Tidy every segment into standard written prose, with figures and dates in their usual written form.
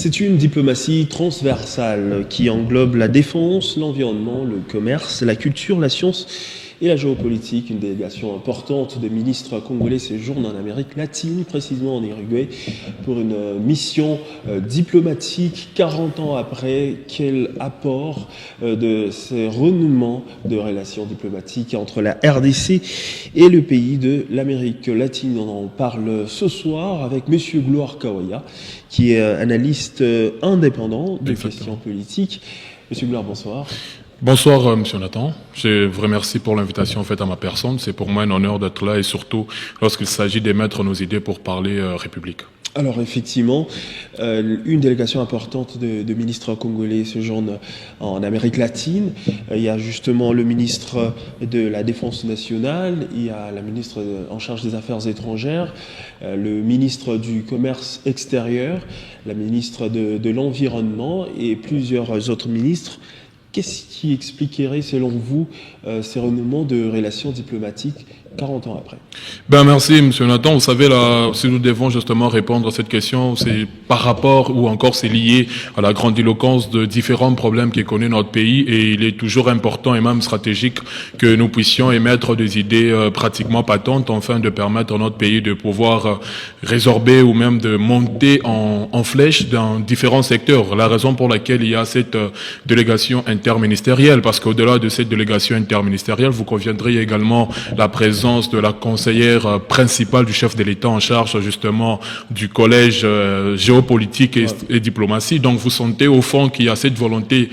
C'est une diplomatie transversale qui englobe la défense, l'environnement, le commerce, la culture, la science et la géopolitique. Une délégation importante de ministres congolais séjourne en Amérique latine, précisément en Uruguay, pour une mission diplomatique 40 ans après. Quel apport de ces renouements de relations diplomatiques entre la RDC et le pays de l'Amérique latine. On en parle ce soir avec Monsieur Gloire Kawaya, qui est analyste indépendant de questions politiques. Monsieur Gloire, bonsoir. Bonsoir, Monsieur Nathan. Je vous remercie pour l'invitation faite à ma personne. C'est pour moi un honneur d'être là et surtout lorsqu'il s'agit d'émettre nos idées pour parler République. Alors effectivement, une délégation importante de ministres congolais séjourne en Amérique latine. Il y a justement le ministre de la Défense nationale, il y a la ministre en charge des Affaires étrangères, le ministre du Commerce extérieur, la ministre de l'Environnement et plusieurs autres ministres. Qu'est-ce qui expliquerait, selon vous, ces renouements de relations diplomatiques 40 ans après? Merci, Monsieur Nathan. Vous savez, là, si nous devons justement répondre à cette question, c'est par rapport ou encore c'est lié à la grandiloquence de différents problèmes qui connaît notre pays et il est toujours important et même stratégique que nous puissions émettre des idées pratiquement patentes afin de permettre à notre pays de pouvoir résorber ou même de monter en flèche dans différents secteurs. La raison pour laquelle il y a cette délégation interministérielle, parce qu'au-delà de cette délégation interministérielle, vous conviendrez également la présence de la conseillère principale du chef de l'État en charge justement du collège géopolitique et diplomatie. Donc vous sentez au fond qu'il y a cette volonté,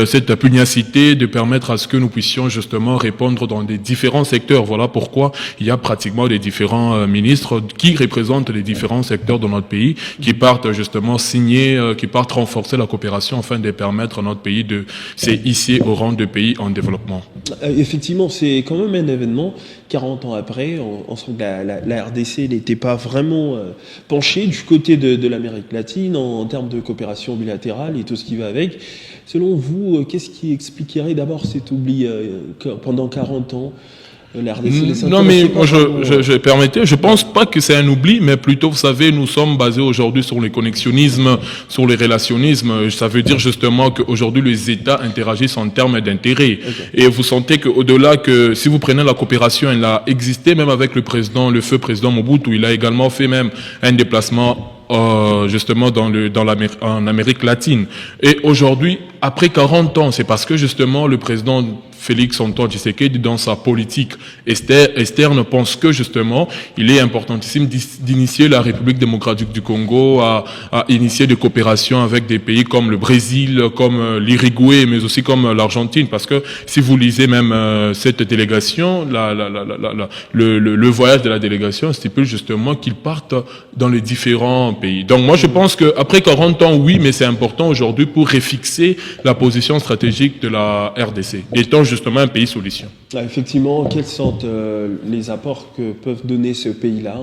cette pugnacité de permettre à ce que nous puissions justement répondre dans des différents secteurs. Voilà pourquoi il y a pratiquement des différents ministres qui représentent les différents secteurs de notre pays, qui partent justement signer, qui partent renforcer la coopération afin de permettre à notre pays de s'hisser au rang de pays en développement. Effectivement, c'est quand même un événement. 40 ans après, on sent que la RDC n'était pas vraiment penchée du côté de l'Amérique latine en termes de coopération bilatérale et tout ce qui va avec. Selon vous, qu'est-ce qui expliquerait d'abord cet oubli pendant 40 ans? Non, mais moi, je pense pas que c'est un oubli, mais plutôt, vous savez, nous sommes basés aujourd'hui sur le connexionnisme, sur le relationnisme. Ça veut dire justement qu'aujourd'hui, les États interagissent en termes d'intérêt. Okay. Et vous sentez qu'au-delà que, si vous prenez la coopération, elle a existé même avec le feu président Mobutu. Il a également fait même un déplacement justement en Amérique latine. Et aujourd'hui, après 40 ans, c'est parce que justement le président Félix-Antoine Tshisekedi, dans sa politique externe, pense que justement, il est importantissime d'initier la République démocratique du Congo à initier des coopérations avec des pays comme le Brésil, comme l'Uruguay, mais aussi comme l'Argentine, parce que si vous lisez même cette délégation, le voyage de la délégation stipule justement qu'ils partent dans les différents pays. Donc moi je pense qu'après 40 ans, oui, mais c'est important aujourd'hui pour refixer la position stratégique de la RDC, étant justement un pays solution. Effectivement, quels sont les apports que peuvent donner ce pays-là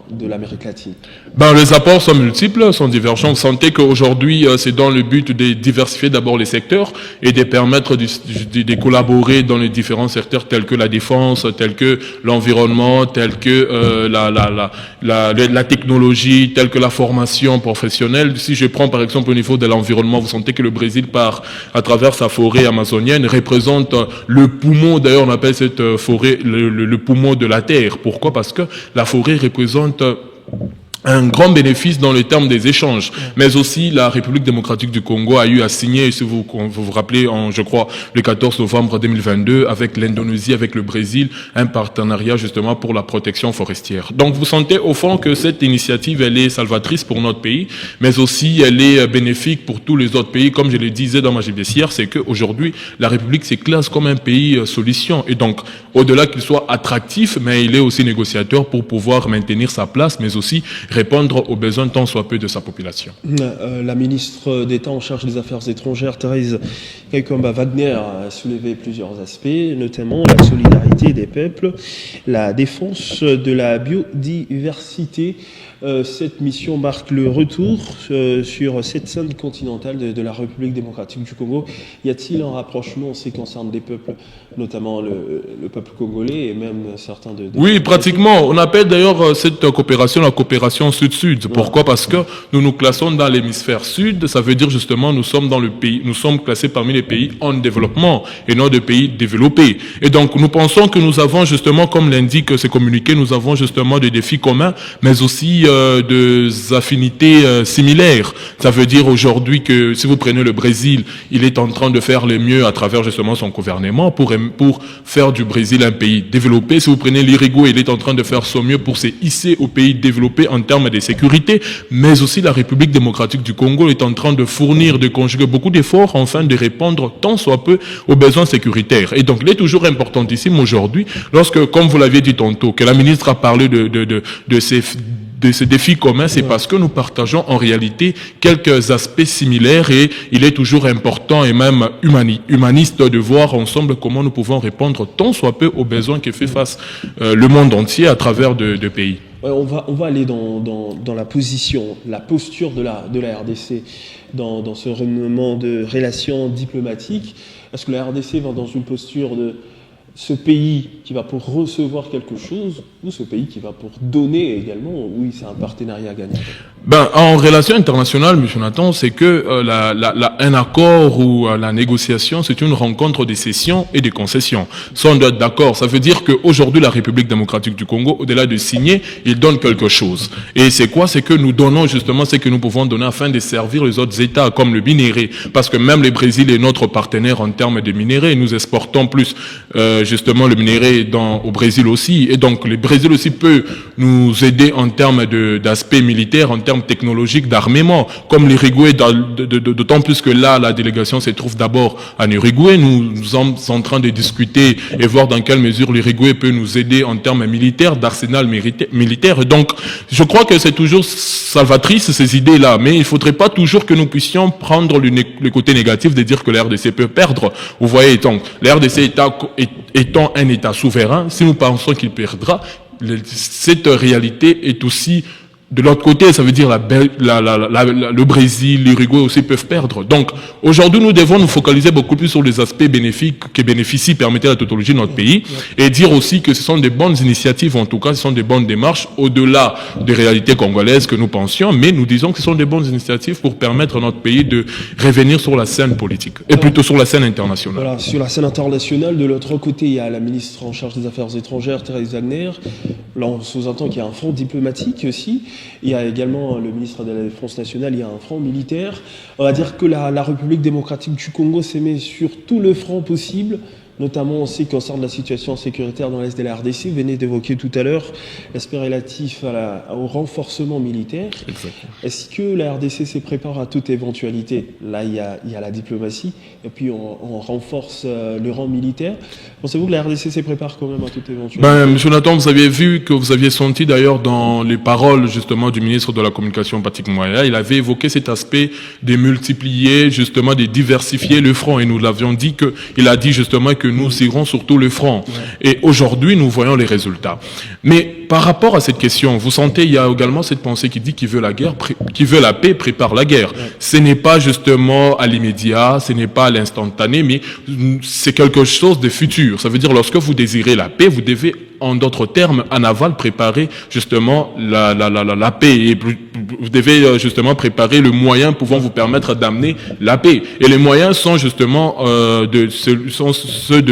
de l'Amérique latine? Les apports sont multiples, sont divergents. Vous sentez qu'aujourd'hui, c'est dans le but de diversifier d'abord les secteurs et de permettre de collaborer dans les différents secteurs tels que la défense, tels que l'environnement, tels que la technologie, tels que la formation professionnelle. Si je prends par exemple au niveau de l'environnement, vous sentez que le Brésil, à travers sa forêt amazonienne, représente le poumon, d'ailleurs on appelle cette forêt le poumon de la terre. Pourquoi? Parce que la forêt représente un grand bénéfice dans le terme des échanges, mais aussi la République démocratique du Congo a eu à signer, si vous vous rappelez, je crois, le 14 novembre 2022, avec l'Indonésie, avec le Brésil, un partenariat justement pour la protection forestière. Donc vous sentez au fond que cette initiative, elle est salvatrice pour notre pays, mais aussi elle est bénéfique pour tous les autres pays. Comme je le disais dans ma judiciaire, c'est qu'aujourd'hui, la République se classe comme un pays solution. Et donc, au-delà qu'il soit attractif, mais il est aussi négociateur pour pouvoir maintenir sa place, mais aussi répondre aux besoins tant soit peu de sa population. La ministre d'État en charge des Affaires étrangères, Thérèse Kaikwamba-Wagner, a soulevé plusieurs aspects, notamment la solidarité des peuples, la défense de la biodiversité. Cette mission marque le retour sur cette scène continentale de la République démocratique du Congo. Y a-t-il un rapprochement en ce qui concerne des peuples, notamment le peuple congolais et même certains de... Oui, pratiquement. On appelle d'ailleurs cette coopération la coopération sud-sud. Pourquoi? Parce que nous nous classons dans l'hémisphère sud. Ça veut dire justement nous sommes dans le pays, nous sommes classés parmi les pays en développement et non des pays développés. Et donc nous pensons que nous avons justement, comme l'indique ces communiqués, nous avons justement des défis communs, mais aussi des affinités similaires. Ça veut dire aujourd'hui que si vous prenez le Brésil, il est en train de faire le mieux à travers justement son gouvernement pour faire du Brésil un pays développé. Si vous prenez l'Uruguay, il est en train de faire son mieux pour se hisser au pays développé en termes de sécurité, mais aussi la République démocratique du Congo est en train de fournir, de conjuguer beaucoup d'efforts afin de répondre tant soit peu aux besoins sécuritaires. Et donc il est toujours importantissime aujourd'hui, lorsque, comme vous l'aviez dit tantôt, que la ministre a parlé de ces défis communs, c'est parce que nous partageons en réalité quelques aspects similaires et il est toujours important et même humaniste de voir ensemble comment nous pouvons répondre tant soit peu aux besoins que fait face le monde entier à travers de pays. Ouais, on va aller dans la posture de la RDC dans ce renouvellement de relations diplomatiques. Est-ce que la RDC va dans une posture de ce pays qui va pour recevoir quelque chose ou ce pays qui va pour donner également? Oui, c'est un partenariat gagnant. En relation internationale, M. Nathan, c'est que un accord ou la négociation, c'est une rencontre des cessions et des concessions. Si on doit être d'accord, ça veut dire qu'aujourd'hui, la République démocratique du Congo, au-delà de signer, il donne quelque chose. Et c'est quoi? C'est que nous donnons justement ce que nous pouvons donner afin de servir les autres États, comme le minerai. Parce que même le Brésil est notre partenaire en termes de minerai. Nous exportons plus justement le minerai au Brésil aussi. Et donc, le Brésil aussi peut nous aider en termes d'aspect militaire, en termes technologiques d'armement, comme l'Uruguay, d'autant plus que là, la délégation se trouve d'abord en Uruguay. Nous sommes en train de discuter et voir dans quelle mesure l'Uruguay peut nous aider en termes militaires, d'arsenal militaire. Et donc, je crois que c'est toujours salvatrice, ces idées-là, mais il ne faudrait pas toujours que nous puissions prendre le côté négatif de dire que la RDC peut perdre. Vous voyez, donc, la RDC étant un État souverain, si nous pensons qu'il perdra, cette réalité est aussi de l'autre côté. Ça veut dire le Brésil, l'Uruguay aussi peuvent perdre. Donc aujourd'hui, nous devons nous focaliser beaucoup plus sur les aspects bénéfiques qui bénéficient, permettez la tautologie de notre pays, et dire aussi que ce sont des bonnes initiatives, en tout cas ce sont des bonnes démarches, au-delà des réalités congolaises que nous pensions, mais nous disons que ce sont des bonnes initiatives pour permettre à notre pays de revenir sur la scène politique, et plutôt sur la scène internationale. Voilà, sur la scène internationale, de l'autre côté, il y a la ministre en charge des Affaires étrangères, Thérèse Wagner. Là, on sous-entend qu'il y a un front diplomatique aussi. Il y a également le ministre de la Défense nationale, il y a un front militaire. On va dire que la République démocratique du Congo s'est mise sur tout le front possible, notamment en ce qui concerne la situation sécuritaire dans l'Est de la RDC. Vous venez d'évoquer tout à l'heure l'aspect relatif au renforcement militaire. Exactement. Est-ce que la RDC se prépare à toute éventualité? Là, il y a la diplomatie, et puis on renforce le rang militaire. Pensez-vous que la RDC se prépare quand même à toute éventualité? Monsieur Nathan, vous aviez vu que vous aviez senti d'ailleurs dans les paroles justement du ministre de la Communication, Patrick Mouaya, il avait évoqué cet aspect de multiplier, justement de diversifier le front, et nous l'avions dit il a dit justement que nous irons sur tout le front. Ouais. Et aujourd'hui, nous voyons les résultats. Mais par rapport à cette question, vous sentez, il y a également cette pensée qui dit qui veut la guerre, qui veut la paix, prépare la guerre. Ouais. Ce n'est pas justement à l'immédiat, ce n'est pas à l'instantané, mais c'est quelque chose de futur. Ça veut dire, lorsque vous désirez la paix, vous devez, en d'autres termes, en aval, préparer justement la paix. Et vous devez justement préparer le moyen pouvant vous permettre d'amener la paix. Et les moyens sont justement ceux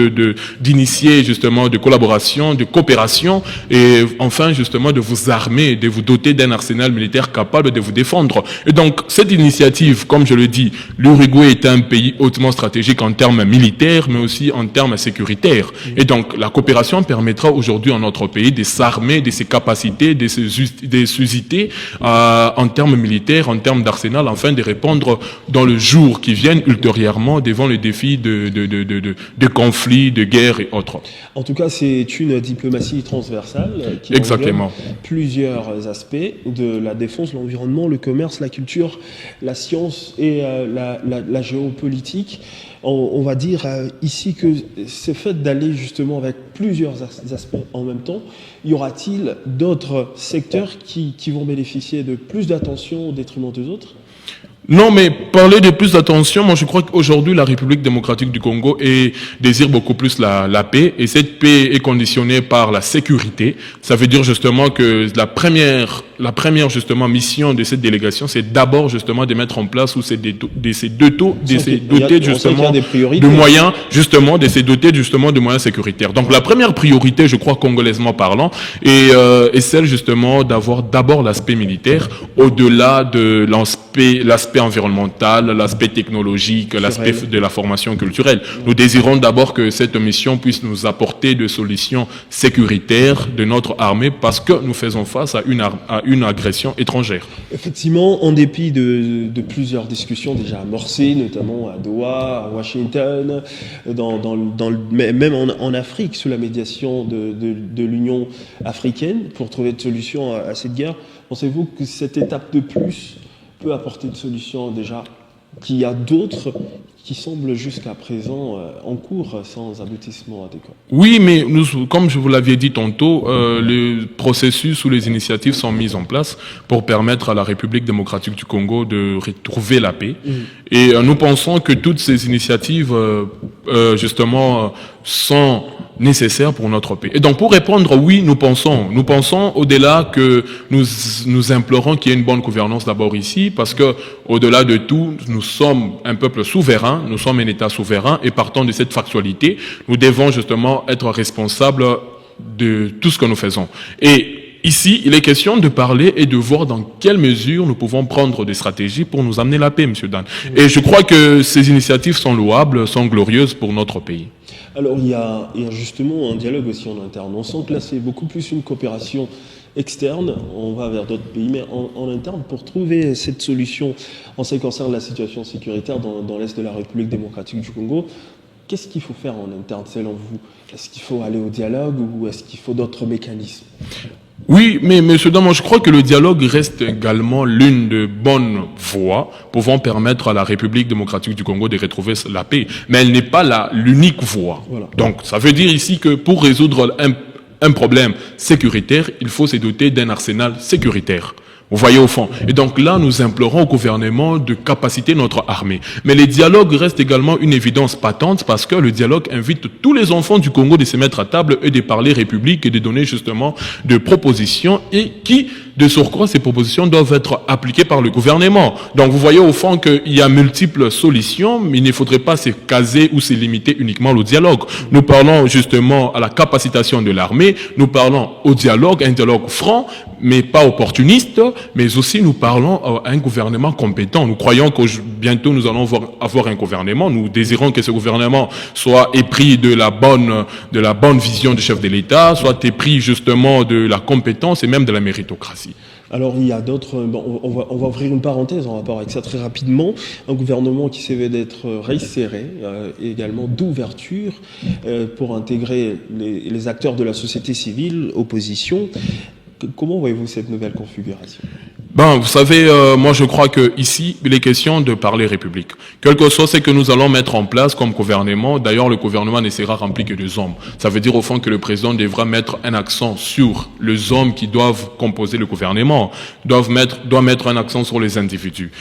d'initier justement de collaboration, de coopération, et enfin justement de vous armer, de vous doter d'un arsenal militaire capable de vous défendre. Et donc cette initiative, comme je le dis, l'Uruguay est un pays hautement stratégique en termes militaires, mais aussi en termes sécuritaires. Et donc la coopération permettra aujourd'hui en notre pays de s'armer, de ses capacités, de susciter en termes militaires, en termes d'arsenal, afin de répondre dans le jour qui viennent ultérieurement devant les défis de conflits, de guerres et autres. En tout cas, c'est une diplomatie transversale qui englobe plusieurs aspects de la défense, l'environnement, le commerce, la culture, la science et la géopolitique. On va dire ici que c'est fait d'aller justement avec plusieurs aspects en même temps. Y aura-t-il d'autres secteurs qui vont bénéficier de plus d'attention au détriment des autres? Non, mais parler de plus d'attention, moi je crois qu'aujourd'hui la République démocratique du Congo désire beaucoup plus la paix, et cette paix est conditionnée par la sécurité. Ça veut dire justement que la première justement mission de cette délégation, c'est d'abord justement de mettre en place ou c'est de se doter justement de moyens, justement de se doter justement de moyens sécuritaires. Donc la première priorité, je crois congolaisement parlant, est celle justement d'avoir d'abord l'aspect militaire au-delà de l'aspect environnemental, l'aspect technologique, l'aspect de la formation culturelle. Nous désirons d'abord que cette mission puisse nous apporter des solutions sécuritaires de notre armée parce que nous faisons face à une agression étrangère. Effectivement, en dépit de plusieurs discussions déjà amorcées, notamment à Doha, à Washington, même en Afrique, sous la médiation de l'Union africaine, pour trouver des solutions à cette guerre, pensez-vous que cette étape de plus peut apporter une solution déjà qu'il y a d'autres qui semblent jusqu'à présent en cours sans aboutissement adéquat? Oui, mais comme je vous l'avais dit tantôt, le processus ou les initiatives sont mises en place pour permettre à la République démocratique du Congo de retrouver la paix. Et nous pensons que toutes ces initiatives, justement, sont nécessaires pour notre paix. Et donc, pour répondre, oui, nous pensons au-delà que nous implorons qu'il y ait une bonne gouvernance d'abord ici, parce que, au-delà de tout, nous sommes un peuple souverain, nous sommes un État souverain, et partant de cette factualité, nous devons justement être responsables de tout ce que nous faisons. Et ici, il est question de parler et de voir dans quelle mesure nous pouvons prendre des stratégies pour nous amener la paix, M. Dan. Et je crois que ces initiatives sont louables, sont glorieuses pour notre pays. Alors, il y a justement un dialogue aussi en interne. On sent que là, c'est beaucoup plus une coopération externe. On va vers d'autres pays, mais en interne, pour trouver cette solution en ce qui concerne la situation sécuritaire dans l'Est de la République démocratique du Congo. Qu'est-ce qu'il faut faire en interne, selon vous? Est-ce qu'il faut aller au dialogue ou est-ce qu'il faut d'autres mécanismes? Oui, mais M. Damon, je crois que le dialogue reste également l'une des bonnes voies pouvant permettre à la République démocratique du Congo de retrouver la paix. Mais elle n'est pas l'unique voie. Voilà. Donc, ça veut dire ici que pour résoudre un problème sécuritaire, il faut se doter d'un arsenal sécuritaire. Vous voyez au fond. Et donc là, nous implorons au gouvernement de capaciter notre armée. Mais le dialogue reste également une évidence patente parce que le dialogue invite tous les enfants du Congo de se mettre à table et de parler république et de donner justement des propositions et qui, de surcroît, ces propositions doivent être appliquées par le gouvernement. Donc vous voyez au fond qu'il y a multiples solutions, mais il ne faudrait pas se caser ou se limiter uniquement au dialogue. Nous parlons justement à la capacitation de l'armée, nous parlons au dialogue, un dialogue franc, mais pas opportuniste, mais aussi nous parlons à un gouvernement compétent. Nous croyons que bientôt nous allons avoir un gouvernement. Nous désirons que ce gouvernement soit épris de la bonne vision du chef de l'État, soit épris justement de la compétence et même de la méritocratie. Alors il y a d'autres, on va ouvrir une parenthèse en rapport avec ça très rapidement. Un gouvernement qui s'éveille d'être resserré, et également d'ouverture pour intégrer les acteurs de la société civile, opposition. Comment voyez-vous cette nouvelle configuration? Vous savez, moi je crois que ici il est question de parler République. Quel que soit ce que nous allons mettre en place comme gouvernement, d'ailleurs le gouvernement ne sera rempli que des hommes. Ça veut dire au fond que le président devra mettre un accent sur les hommes qui doivent composer le gouvernement, doit mettre un accent sur les individus.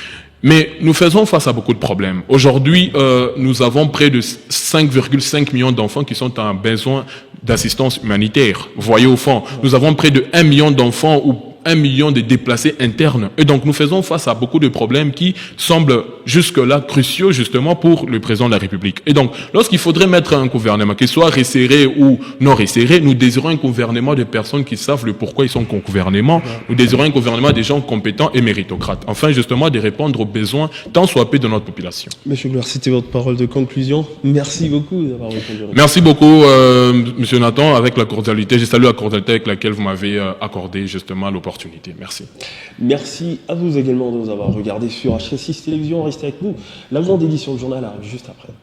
Mais nous faisons face à beaucoup de problèmes. Aujourd'hui, nous avons près de 5,5 millions d'enfants qui sont en besoin d'assistance humanitaire. Vous voyez au fond, nous avons près de 1 million d'enfants ou 1 million de déplacés internes. Et donc nous faisons face à beaucoup de problèmes qui semblent jusque-là cruciaux justement pour le président de la République. Et donc lorsqu'il faudrait mettre un gouvernement, qu'il soit resserré ou non resserré, nous désirons un gouvernement de personnes qui savent le pourquoi ils sont en gouvernement. Nous désirons un gouvernement des gens compétents et méritocrates. Enfin justement de répondre aux besoins tant soit peu de notre population. Monsieur Gloire, c'était votre parole de conclusion. Merci beaucoup d'avoir répondu. Merci beaucoup Monsieur Nathan, avec la cordialité. Je salue la cordialité avec laquelle vous m'avez accordé justement l'opportunité. Merci. Merci à vous également de nous avoir regardé sur H6 Télévision. Restez avec nous. La grande édition du journal arrive juste après.